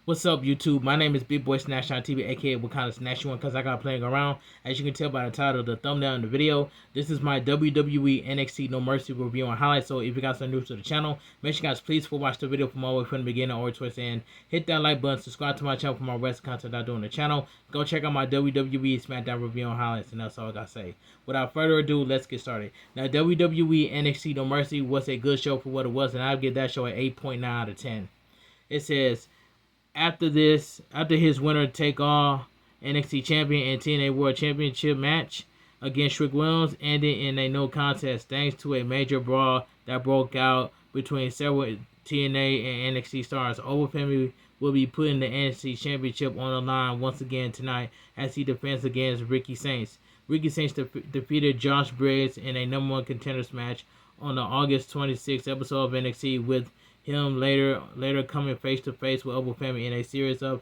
What's up, YouTube? My name is Big Boy Snatch on TV, aka Wakanda Snatch One, because I got playing around. As you can tell by the title, the thumbnail in the video, this is my WWE NXT No Mercy review and highlights. So if you guys are new to the channel, make sure you guys please watch the video from all the way from the beginning or towards the end. Hit that like button, subscribe to my channel for more wrestling content I do on the channel. Go check out my WWE SmackDown review and highlights, and that's all I gotta say. Without further ado, let's get started. Now, WWE NXT No Mercy was a good show for what it was, and I'll give that show an 8.9 out of 10. It says, after his winner take all NXT champion and TNA World Championship match against Rick Williams ended in a no contest thanks to a major brawl that broke out between several TNA and NXT stars. Femi will be putting the NXT Championship on the line once again tonight as he defends against Ricky Saints. Ricky Saints defeated Josh Briggs in a number one contenders match on the August 26th episode of NXT, with him later coming face to face with Femi in a series of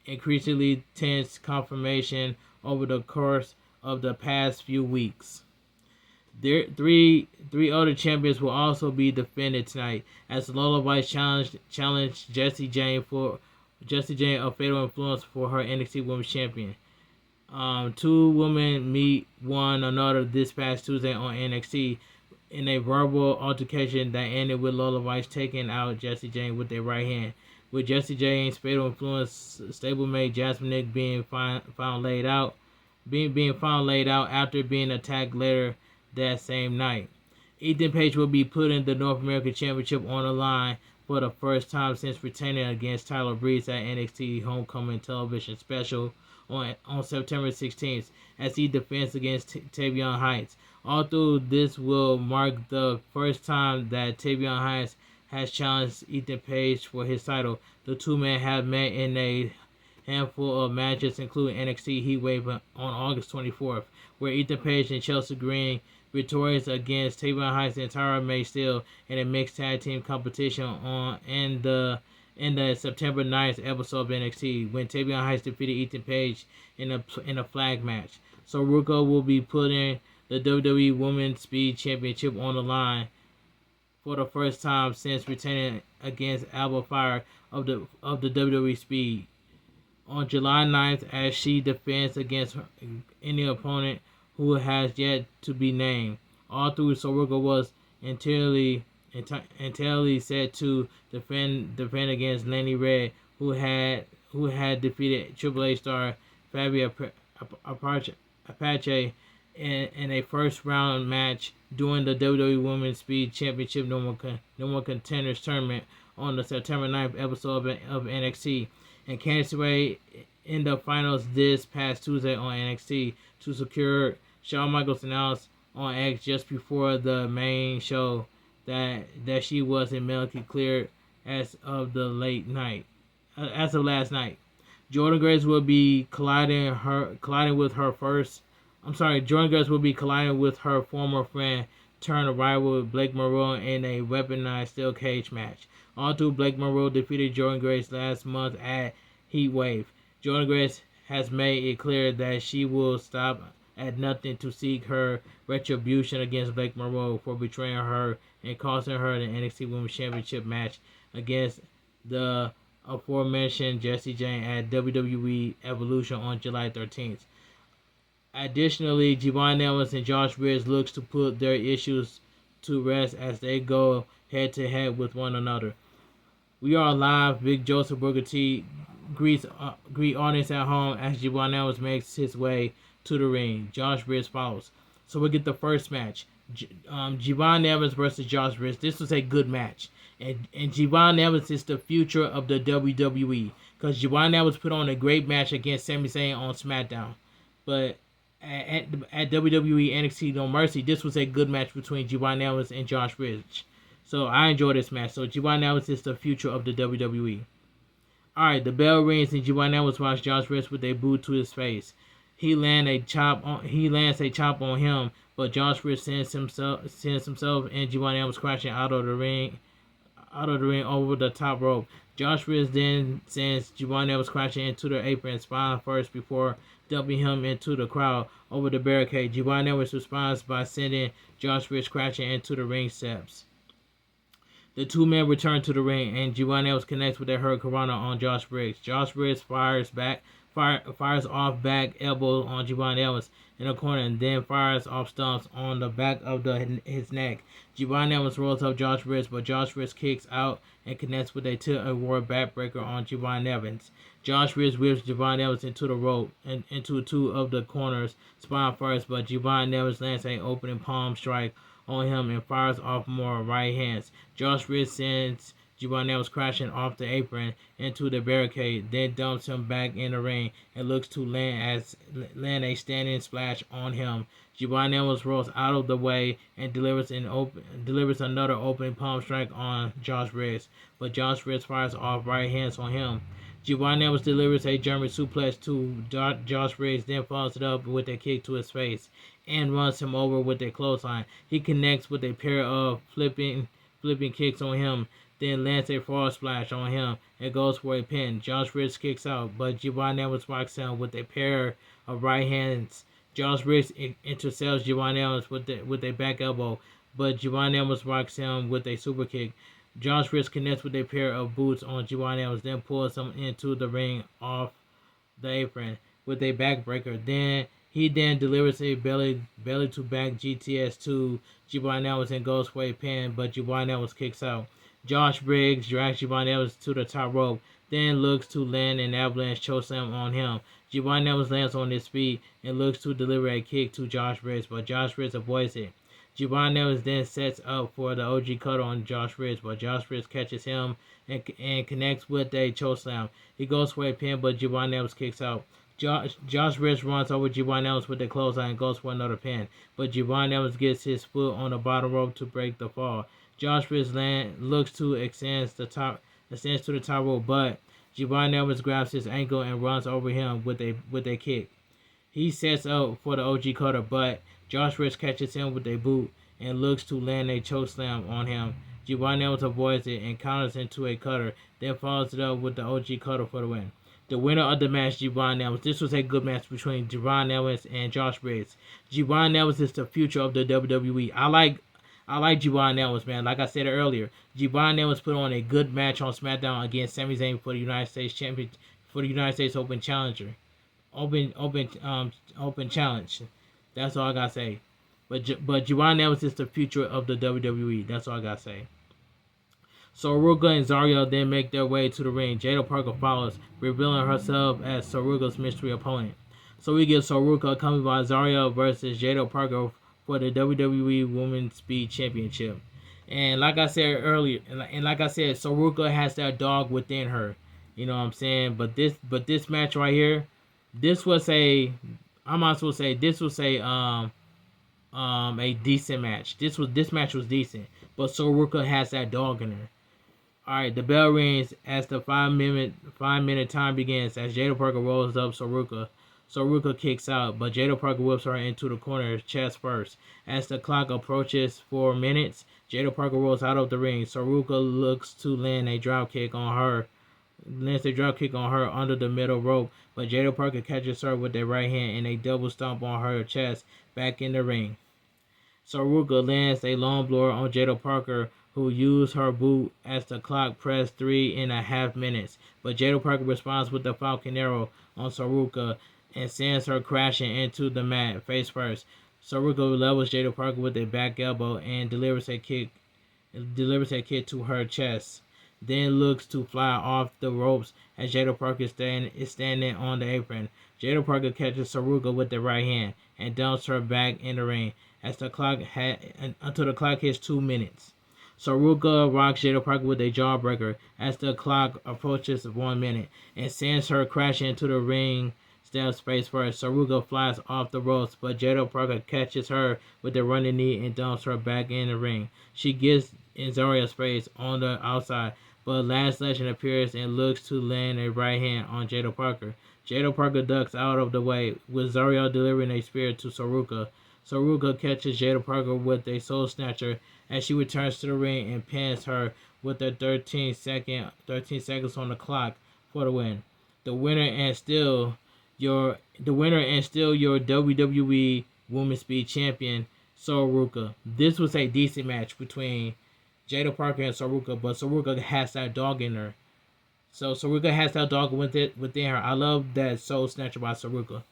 increasingly tense confrontation over the course of the past few weeks. Three other champions will also be defended tonight as Lola Vice challenged Jessie Jane of Fatal Influence for her NXT Women's Champion. Two women meet one another this past Tuesday on NXT in a verbal altercation that ended with Lola Vice taking out Jessie Jane with their right hand, with Jessie Jane's Fatal Influence stablemate Jasmine Nick being found laid out after being attacked later that same night. Ethan Page will be putting the North American Championship on the line for the first time since retaining against Tyler Breeze at NXT Homecoming television special on September 16th as he defends against Tavion Heights. Although this will mark the first time that Tavion Heights has challenged Ethan Page for his title, the two men have met in a handful of matches, including NXT Heatwave on August 24th, where Ethan Page and Chelsea Green victorious against Tavion Heights and Tara May Steele in a mixed tag team competition in the September 9th episode of NXT, when Tavion Heights defeated Ethan Page in a flag match. So Ruko will be putting the WWE Women's Speed Championship on the line for the first time since retaining against Alba Fire of the WWE Speed on July 9th, as she defends against any opponent who has yet to be named. All through, Soroka was entirely set to defend against Lenny Red, who had defeated Triple H star Fabio Apache in a first round match during the WWE Women's Speed Championship No More Contenders tournament on the September 9th episode of NXT. And Candice LeRae in the finals this past Tuesday on NXT to secure Shawn Michaels announced on X just before the main show that she was medically cleared as of last night. Jordan Grace will be colliding with her former friend turned rival Blake Monroe in a weaponized steel cage match. Although Blake Monroe defeated Jordan Grace last month at Heatwave, Jordan Grace has made it clear that she will stop at nothing to seek her retribution against Blake Monroe for betraying her and costing her the NXT Women's Championship match against the aforementioned Jessie Jane at WWE Evolution on July 13th. Additionally, Javon Ellis and Josh Briggs looks to put their issues to rest as they go head to head with one another. We are live. Big Joseph Booker T greet audience at home as Javon Ellis makes his way to the ring. Josh Briggs follows. So we get the first match. Javon Evans versus Josh Briggs. This was a good match. And Javon Evans is the future of the WWE, because Javon Evans put on a great match against Sami Zayn on SmackDown. But at WWE NXT No Mercy, this was a good match between Javon Evans and Josh Briggs. So I enjoyed this match. So Javon Evans is the future of the WWE. Alright, the bell rings and Javon Evans watches Josh Briggs with a boot to his face. He lands a chop on him, but Josh Briggs sends himself and Javon Evans crashing out of the ring over the top rope. Josh Briggs then sends Javon Evans crashing into the apron spine first before dumping him into the crowd over the barricade. Javon Evans responds by sending Josh Briggs crashing into the ring steps. The two men return to the ring, and Giovanni Else connects with their hurricanrana on Josh Briggs. Josh Briggs fires off back elbow on Giovanni Else in the corner, and then fires off stumps on the back of his neck. Giovanni Else rolls up Josh Briggs, but Josh Briggs kicks out and connects with a tilt-a-war backbreaker on Giovanni Evans. Josh Briggs whips Giovanni Evans into the rope and into two of the corners spine first, but Giovanni Evans lands an opening palm strike on him and fires off more right hands. Josh Briggs sends Giovanni Evans crashing off the apron into the barricade, then dumps him back in the ring and looks to land a standing splash on him. Giovanni Evans rolls out of the way and delivers another opening palm strike on Josh Briggs, but Josh Briggs fires off right hands on him. Giovanni Evans delivers a German suplex to Josh Briggs, then follows it up with a kick to his face and runs him over with a clothesline. He connects with a pair of flipping kicks on him, then lands a frog splash on him and goes for a pin. Josh Briggs kicks out, but Giovanni Evans rocks him with a pair of right hands. Josh Briggs intercepts Giovanni Evans with a back elbow, but Giovanni Evans rocks him with a super kick. Josh Briggs connects with a pair of boots on Giovanni Evans, then pulls him into the ring off the apron with a backbreaker. He delivers a belly to back GTS to Giovanni Evans and goes for a pin, but Giovanni Evans kicks out. Josh Briggs drags Giovanni Evans to the top rope, then looks to land an avalanche chokeslam on him. Giovanni Evans lands on his feet and looks to deliver a kick to Josh Briggs, but Josh Briggs avoids it. Giovanni Evans then sets up for the OG cutter on Josh Briggs, but Josh Briggs catches him and connects with a chokeslam. He goes for a pin, but Giovanni Evans kicks out. Josh Briggs runs over Giovanni Evans with a clothesline and goes for another pin, but Giovanni Evans gets his foot on the bottom rope to break the fall. Josh Briggs looks to extends to the top rope, but Giovanni Evans grabs his ankle and runs over him with a kick. He sets up for the OG cutter, but Josh Briggs catches him with a boot and looks to land a chokeslam on him. Giovanni Evans avoids it and counters into a cutter, then follows it up with the OG cutter for the win. The winner of the match, Giovanni Evans. This was a good match between Giovanni Evans and Josh Briggs. Giovanni Evans is the future of the WWE. I like Giovanni Evans, man. Like I said earlier, Giovanni Evans put on a good match on SmackDown against Sami Zayn for the United States Open Challenger. Open challenge. That's all I gotta say. But Giovanni Evans is the future of the WWE. That's all I gotta say. So Saruka and Zarya then make their way to the ring. Jada Parker follows, revealing herself as Saruka's mystery opponent. So we get Saruka accompanied by Zarya versus Jada Parker for the WWE Women's Speed Championship. And like I said earlier, and like I said, Saruka has that dog within her. You know what I'm saying? But this match right here, this was a decent match. This match was decent, but Saruka has that dog in her. All right, the bell rings as the 5-minute time begins as Jada Parker rolls up Saruka. Saruka kicks out, but Jada Parker whips her into the corner chest first. As the clock approaches 4 minutes, Jada Parker rolls out of the ring. Saruka looks to land a drop kick on her. Lands a drop kick on her under the middle rope, but Jada Parker catches her with a right hand and a double stomp on her chest back in the ring. Saruka lands a long blower on Jada Parker, who used her boot as the clock pressed 3.5 minutes. But Jada Parker responds with the Falcon Arrow on Saruka and sends her crashing into the mat face first. Saruka levels Jada Parker with a back elbow and delivers a kick to her chest. Then looks to fly off the ropes as Jada Parker is standing on the apron. Jada Parker catches Saruka with the right hand and dumps her back in the ring until the clock hits 2 minutes. Saruka rocks Jada Parker with a jawbreaker as the clock approaches 1 minute and sends her crashing into the ring steps face first. Saruka flies off the ropes, but Jada Parker catches her with a running knee and dumps her back in the ring. She gets in Zarya's face on the outside, but Last Legend appears and looks to land a right hand on Jada Parker. Jada Parker ducks out of the way, with Zarya delivering a spear to Saruka. Saruka catches Jada Parker with a soul snatcher as she returns to the ring and pins her with a 13 seconds on the clock for the win. The winner and still your WWE Women's Speed Champion, Saruka. This was a decent match between Jada Parker and Saruka, but Saruka has that dog in her. So Saruka has that dog within her. I love that Soul Snatcher by Saruka.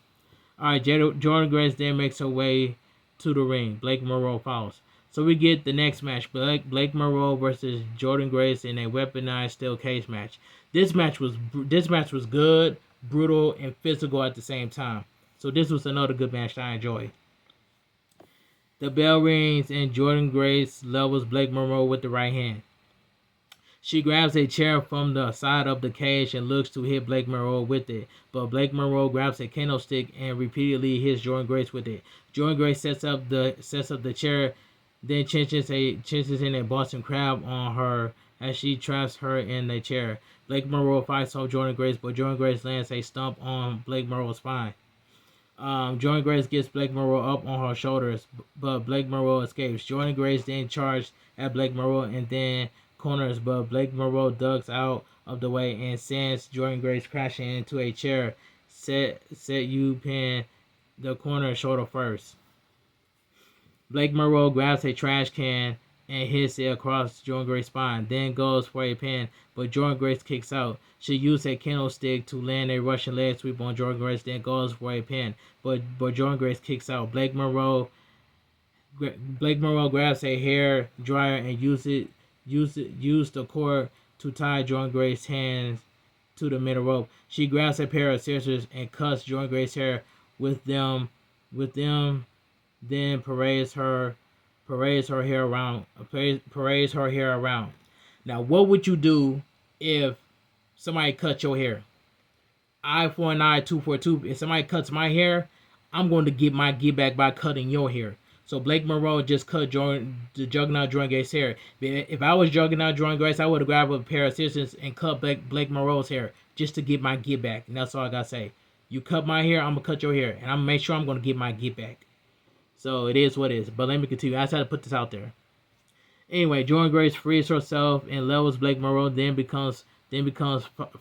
Alright, Jordan Grace then makes her way to the ring. Blake Monroe follows. So we get the next match, Blake Monroe versus Jordan Grace in a weaponized steel cage match. This match was good, brutal, and physical at the same time. So this was another good match that I enjoyed. The bell rings and Jordan Grace levels Blake Monroe with the right hand. She grabs a chair from the side of the cage and looks to hit Blake Monroe with it, but Blake Monroe grabs a kendo stick and repeatedly hits Jordan Grace with it. Jordan Grace sets up the chair, then chinches in a Boston Crab on her as she traps her in the chair. Blake Monroe fights off Jordan Grace, but Jordan Grace lands a stomp on Blake Monroe's spine. Jordan Grace gets Blake Monroe up on her shoulders, but Blake Monroe escapes. Jordan Grace then charged at Blake Monroe and then corners, but Blake Monroe ducks out of the way and sends Jordan Grace crashing into a chair. Set you pin the corner shoulder first. Blake Monroe grabs a trash can and hits it across Jordan Grace's spine, then goes for a pin, but Jordan Grace kicks out. She uses a kendo stick to land a Russian leg sweep on Jordan Grace, then goes for a pin, but Jordan Grace kicks out. Blake Monroe grabs a hair dryer and uses the cord to tie Jordan Grace's hands to the middle rope. She grabs a pair of scissors and cuts Jordan Grace's hair with them, then parades her hair around. Now, what would you do if somebody cut your hair? Eye for an eye, tooth for a tooth. If somebody cuts my hair, I'm going to get my get back by cutting your hair. So Blake Monroe just cut the Juggernaut Jordan Grace's hair. If I was Juggernaut Jordan Grace, I would have grabbed a pair of scissors and cut Blake Monroe's hair just to get my get back. And that's all I got to say. You cut my hair, I'm going to cut your hair. And I'm going to make sure I'm going to get my get back. So it is what it is. But let me continue. I just had to put this out there. Anyway, Jordan Grace frees herself and levels Blake Monroe, then becomes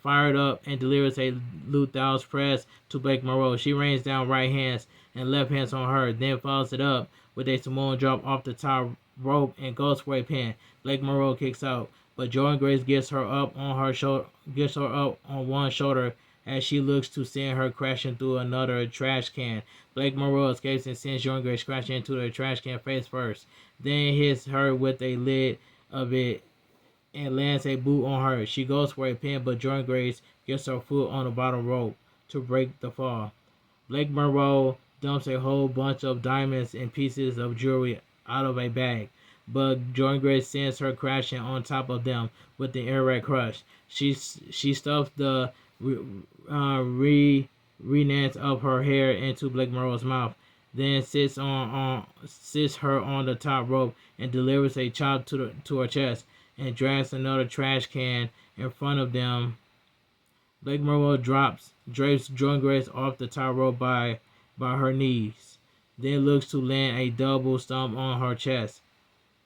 fired up and delivers a Luther's press to Blake Monroe. She rains down right hands and left hands on her, then follows it up with a Samoan drop off the top rope and goes for a pin. Blake Monroe kicks out, but Jordan Grace gets her up on one shoulder as she looks to send her crashing through another trash can. Blake Monroe escapes and sends Jordan Grace crashing into the trash can face first, then hits her with a lid of it and lands a boot on her. She goes for a pin, but Jordan Grace gets her foot on the bottom rope to break the fall. Blake Monroe dumps a whole bunch of diamonds and pieces of jewelry out of a bag, but Jordan Grace sends her crashing on top of them with the air raid crush. She stuffs the renance of her hair into Blake Monroe's mouth, then sits her on the top rope and delivers a chop to her chest and drags another trash can in front of them. Blake Monroe drapes Jordan Grace off the top rope by her knees, then looks to land a double stomp on her chest.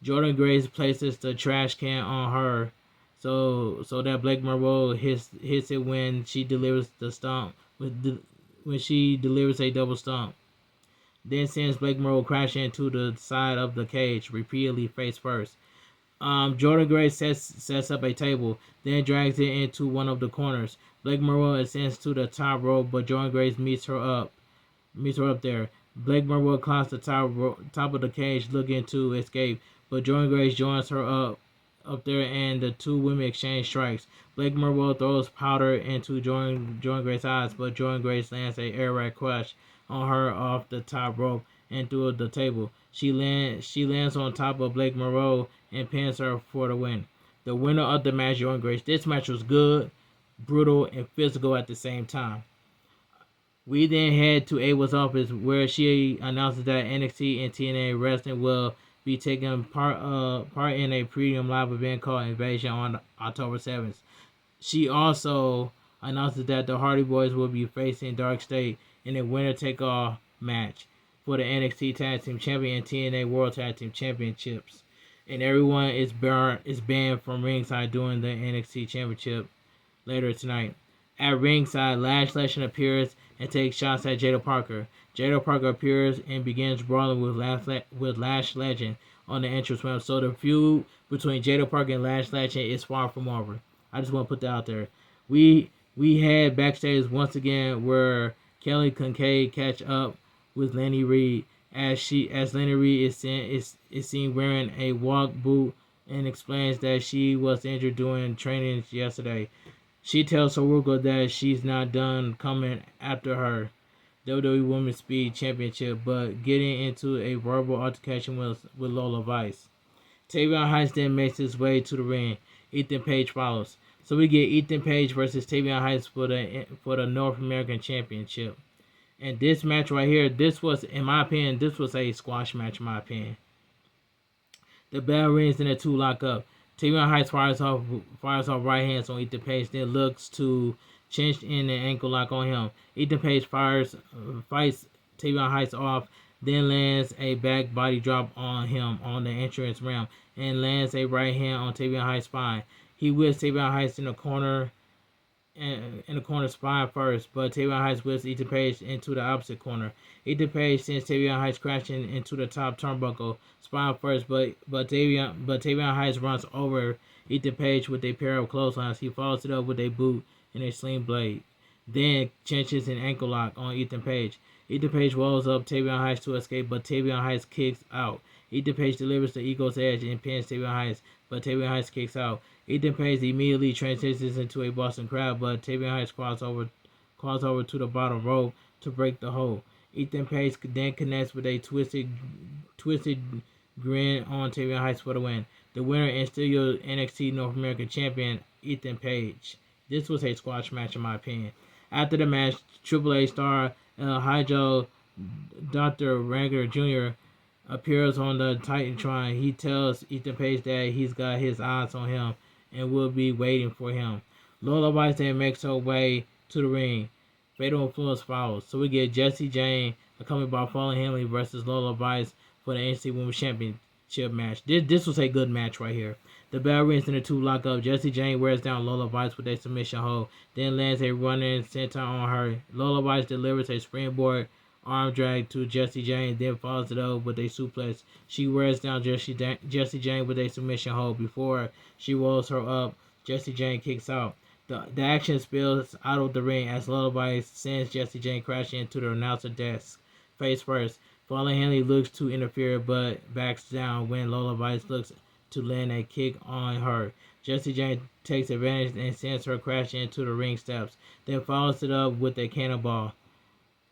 Jordan Grace places the trash can on her so that Blake Monroe hits it when she delivers the stomp when she delivers a double stomp. Then sends Blake Monroe crashing into the side of the cage, repeatedly face first. Jordan Grace sets up a table, then drags it into one of the corners. Blake Monroe ascends to the top rope, but Jordan Grace meets her up there. Blake Monroe climbs the top of the cage, looking to escape, but Jordan Grace joins her up there, and the two women exchange strikes. Blake Monroe throws powder into Jordan Grace's eyes, but Jordan Grace lands a air raid crush on her off the top rope and through the table. She lands on top of Blake Monroe and pins her for the win. The winner of the match, Jordan Grace. This match was good, brutal, and physical at the same time. We then head to Ava's office, where she announces that NXT and TNA Wrestling will be taking part in a premium live event called Invasion on October 7th. She also announces that the Hardy Boys will be facing Dark State in a winner-take-all match for the NXT Tag Team Champion and TNA World Tag Team Championships. And everyone is banned from ringside during the NXT Championship later tonight. At ringside, Lash Legend appears and takes shots at Jada Parker. Jada Parker appears and begins brawling with Lash Legend on the entrance ramp. So the feud between Jada Parker and Lash Legend is far from over. I just want to put that out there. We had backstage once again where Kelly Kincaid catch up with Lenny Reed as Lenny Reed is seen wearing a walk boot and explains that she was injured during training yesterday. She tells Saruka that she's not done coming after her WWE Women's Speed Championship, but getting into a verbal altercation with Lola Vice. Tavion Heights then makes his way to the ring. Ethan Page follows. So we get Ethan Page versus Tavion Heights for the North American Championship. And this match right here, this was, in my opinion, this was a squash match, in my opinion. The bell rings and the two lock up. Tavion Heights fires off right hands on Ethan Page, then looks to cinch in an ankle lock on him. Ethan Page fights Tavion Heights off, then lands a back body drop on him on the entrance ramp and lands a right hand on Tavion Heights' spine. He whips Tavion Heights in the corner spine first, but Tavion Heights whips Ethan Page into the opposite corner. Ethan Page sends Tavion Heights crashing into the top turnbuckle spine first, but Tavion Heights runs over Ethan Page with a pair of clotheslines. He follows it up with a boot and a sling blade, then cinches an ankle lock on Ethan Page. Ethan Page rolls up Tavion Heights to escape, but Tavion Heights kicks out. Ethan Page delivers the Eagle's Edge and pins Tavion Heights, but Tavion Heights kicks out. Ethan Page immediately transitions into a Boston Crab, but Tavion Heights crawls over to the bottom rope to break the hold. Ethan Page then connects with a twisted grin on Tavion Heights for the win. The winner and still your NXT North American Champion, Ethan Page. This was a squash match in my opinion. After the match, Triple A star Hydro Dr. Ranger Jr. appears on the Titantron. He tells Ethan Page that he's got his eyes on him and will be waiting for him. Lola Vice then makes her way to the ring. Fatal Influence follows. So we get Jessie Jane accompanied by Fallen Henley versus Lola Vice for the NXT Women's Championship match. This was a good match right here. The bell rings and the two lock up. Jessie Jane wears down Lola Vice with a submission hold, then lands a running center on her. Lola Vice delivers a springboard arm drag to Jessie Jane, then follows it up with a suplex. She wears down Jessie Jane with a submission hold. Before she rolls her up, Jessie Jane kicks out. The action spills out of the ring as Lola Vice sends Jessie Jane crashing into the announcer desk face first. Fallen Henley looks to interfere but backs down when Lola Vice looks to land a kick on her. Jessie Jane takes advantage and sends her crashing into the ring steps, then follows it up with a cannonball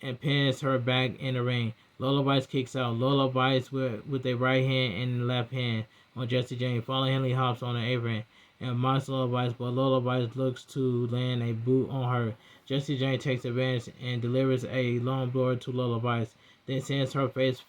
and pins her back in the ring. Lola Vice kicks out. Lola Vice with a right hand and left hand on Jessie Jane. Fallen Henley hops on the apron and mocks Lola Vice, but Lola Vice looks to land a boot on her. Jessie Jane takes advantage and delivers a long blow to Lola Vice, then sends her face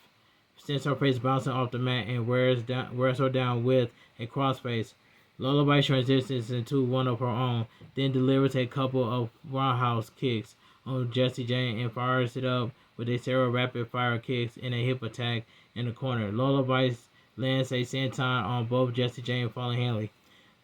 bouncing off the mat and wears her down with a crossface. Lola Vice transitions into one of her own, then delivers a couple of roundhouse kicks on Jessie Jane and fires it up with a several rapid fire kicks and a hip attack in the corner. Lola Vice lands a senton on both Jessie Jane and Fallen Henley,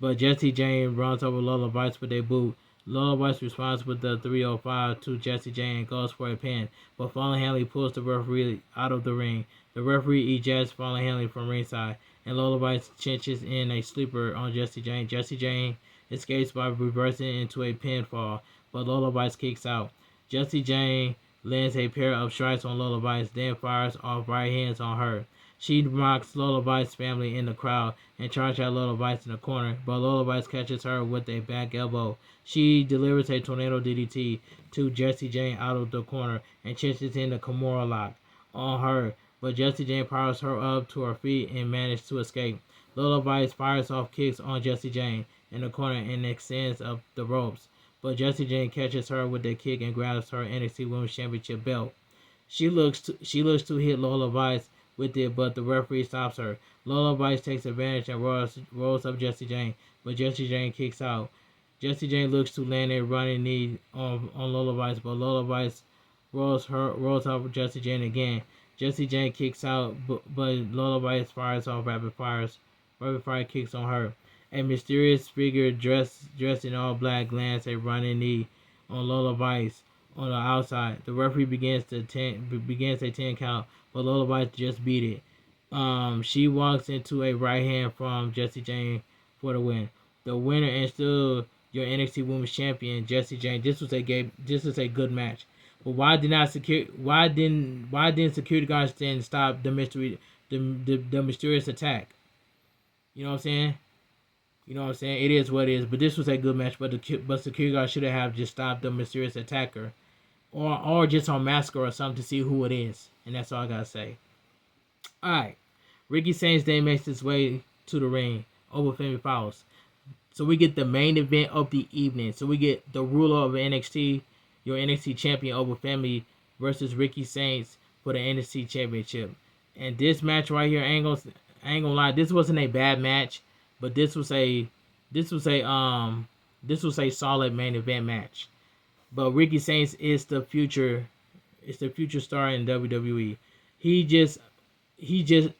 but Jessie Jane runs over Lola Vice with a boot. Lola Vice responds with the 305 to Jessie Jane and goes for a pin, but Fallen Henley pulls the referee out of the ring. The referee ejects Fallen Henley from ringside, and Lola Vice cinches in a sleeper on Jessie Jane. Jessie Jane escapes by reversing into a pinfall, but Lola Vice kicks out. Jessie Jane lands a pair of strikes on Lola Vice, then fires off right hands on her. She mocks Lola Vice's family in the crowd and charges at Lola Vice in the corner, but Lola Vice catches her with a back elbow. She delivers a tornado DDT to Jessie Jane out of the corner and cinches in the Kimura lock on her, but Jessie Jane powers her up to her feet and manages to escape. Lola Vice fires off kicks on Jessie Jane in the corner and extends up the ropes, but Jessie Jane catches her with a kick and grabs her NXT Women's Championship belt. She looks to hit Lola Vice with it, but the referee stops her. Lola Vice takes advantage and rolls up Jessie Jane, but Jessie Jane kicks out. Jessie Jane looks to land a running knee on Lola Vice, but Lola Vice rolls up Jessie Jane again. Jessie Jane kicks out, but Lola Vice fires off rapid fire kicks on her. A mysterious figure dressed in all black lands a running knee on Lola Vice. on the outside. The referee begins a 10 count, but Lullaby just beat it. She walks into a right hand from Jessie Jane for the win. The winner and still your NXT Women's Champion, Jessie Jane. This was a good match. But why didn't security guards then stop the mysterious attack? You know what I'm saying? You know what I'm saying? It is what it is. But this was a good match. But security guards should have just stopped the mysterious attacker, or just unmask her or something to see who it is. And that's all I gotta say. All right. Ricky Saints then makes his way to the ring over Femi Fowles. So we get the main event of the evening. So we get the ruler of NXT, your NXT champion over Femi versus Ricky Saints for the NXT championship. And this match right here, I ain't gonna lie, this wasn't a bad match, but this was a solid main event match. But Ricky Saints is the future star in WWE.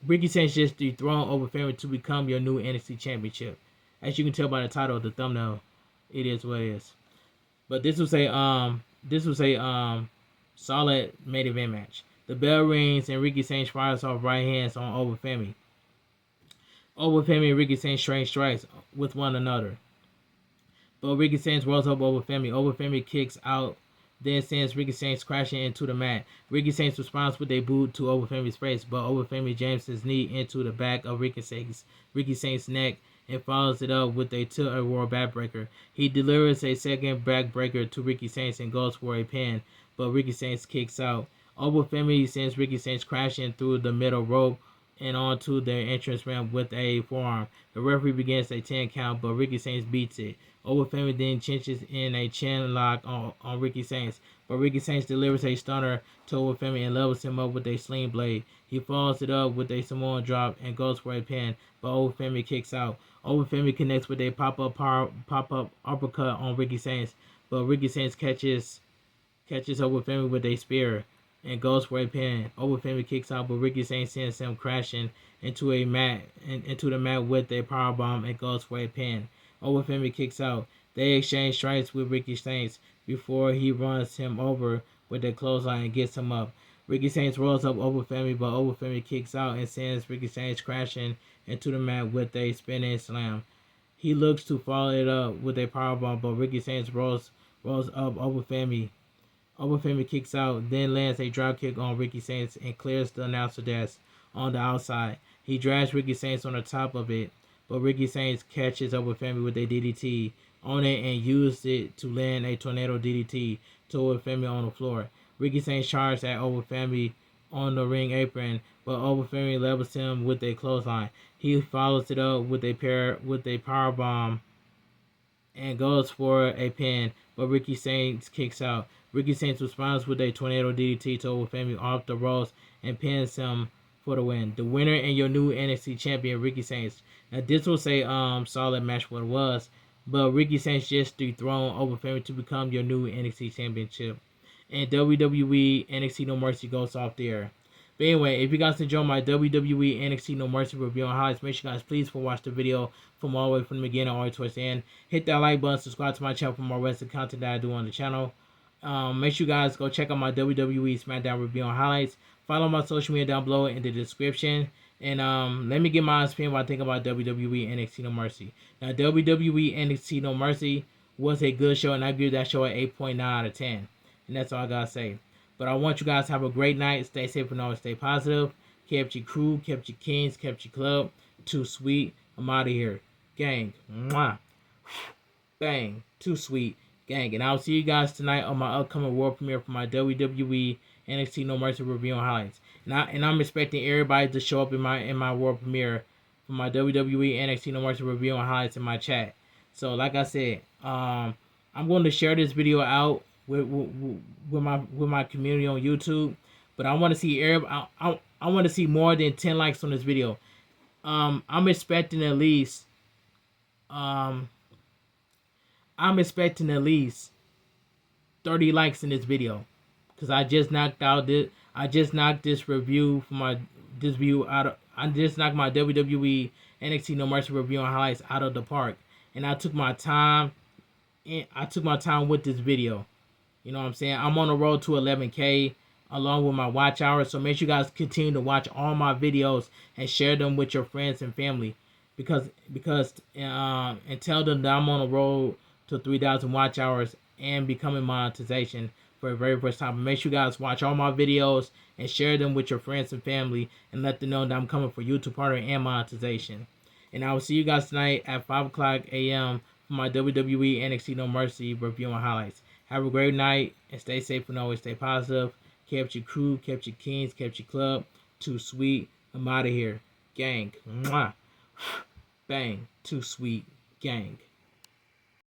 Ricky Saints just dethroned over Femi to become your new NXT championship. As you can tell by the title of the thumbnail, it is what it is. But this was a solid main event match. The bell rings and Ricky Saints fires off right hands on over Femi. Over Femi and Ricky Saints trade strikes with one another. But Ricky Saints rolls up over Femi. Over Femi kicks out, then sends Ricky Saints crashing into the mat. Ricky Saints responds with a boot to Over Femi's face, but Over Femi jams his knee into the back of Ricky Saints' neck and follows it up with a tilt-a-whirl backbreaker. He delivers a second backbreaker to Ricky Saints and goes for a pin, but Ricky Saints kicks out. Over Femi sends Ricky Saints crashing through the middle rope and onto the entrance ramp with a forearm. The referee begins a 10 count, but Ricky Saints beats it. Over Femi then cinches in a chin lock on Ricky Saints, but Ricky Saints delivers a stunner to Over Femi and levels him up with a sling blade. He follows it up with a Samoan drop and goes for a pin, but Over Femi kicks out. Over Femi connects with a pop-up uppercut on Ricky Saints, but Ricky Saints catches Over Femi with a spear and goes for a pin. Over Femi kicks out, but Ricky Saints sends him crashing into the mat with a powerbomb and goes for a pin. Over Femi kicks out. They exchange strikes with Ricky Saints before he runs him over with a clothesline and gets him up. Ricky Saints rolls up Over Femi, but Over Femi kicks out and sends Ricky Saints crashing into the mat with a spinning slam. He looks to follow it up with a powerbomb, but Ricky Saints rolls up Over Femi. Over Femi kicks out, then lands a drop kick on Ricky Saints and clears the announcer desk on the outside. He drags Ricky Saints on the top of it, but Ricky Saints catches Over Femi with a DDT on it and uses it to land a tornado DDT to Over Femi on the floor. Ricky Saints charges at Over Femi on the ring apron, but Over Femi levels him with a clothesline. He follows it up with a power bomb and goes for a pin, but Ricky Saints kicks out. Ricky Saints responds with a tornado DDT to Over Femi off the ropes and pins him for the win. The winner and your new NXT champion, Ricky Saints. Now this was a solid match what it was, but Ricky Saints just dethroned Over Femi to become your new NXT championship. And WWE NXT No Mercy goes off there. But anyway, if you guys enjoyed my WWE NXT No Mercy review on highlights, make sure you guys please watch the video from all the way from the beginning all the way towards the end. Hit that like button, subscribe to my channel for more wrestling content that I do on the channel. Make sure you guys go check out my WWE SmackDown review on highlights. Follow my social media down below in the description. And let me get my opinion what I think about WWE NXT No Mercy. Now, WWE NXT No Mercy was a good show, and I give that show an 8.9 out of 10. And that's all I gotta say. But I want you guys to have a great night. Stay safe and always stay positive. Kept your crew, kept your kings, kept your club. Too sweet. I'm out of here. Gang. Mwah. Bang. Too sweet. Gang. And I'll see you guys tonight on my upcoming world premiere for my WWE NXT No Mercy review and highlights. And I'm expecting everybody to show up in my world premiere for my WWE NXT No Mercy review and highlights in my chat. So like I said, I'm going to share this video out with my community on YouTube, but I want to see everybody. I want to see more than 10 likes on this video. I'm expecting at least 30 likes in this video, because I just knocked this review for this view out of. I just knocked my WWE NXT No Mercy review and highlights out of the park, and I took my time with this video. You know what I'm saying? I'm on the road to 11K along with my watch hours. So make sure you guys continue to watch all my videos and share them with your friends and family, because and tell them that I'm on the road to 3,000 watch hours and becoming monetization for the very first time. But make sure you guys watch all my videos and share them with your friends and family and let them know that I'm coming for YouTube partner and monetization. And I will see you guys tonight at 5 o'clock a.m. for my WWE NXT No Mercy review and highlights. Have a great night and stay safe and always stay positive. Kept your crew, kept your kings, kept your club. Too sweet. I'm out of here. Gang. Mwah. Bang. Too sweet. Gang.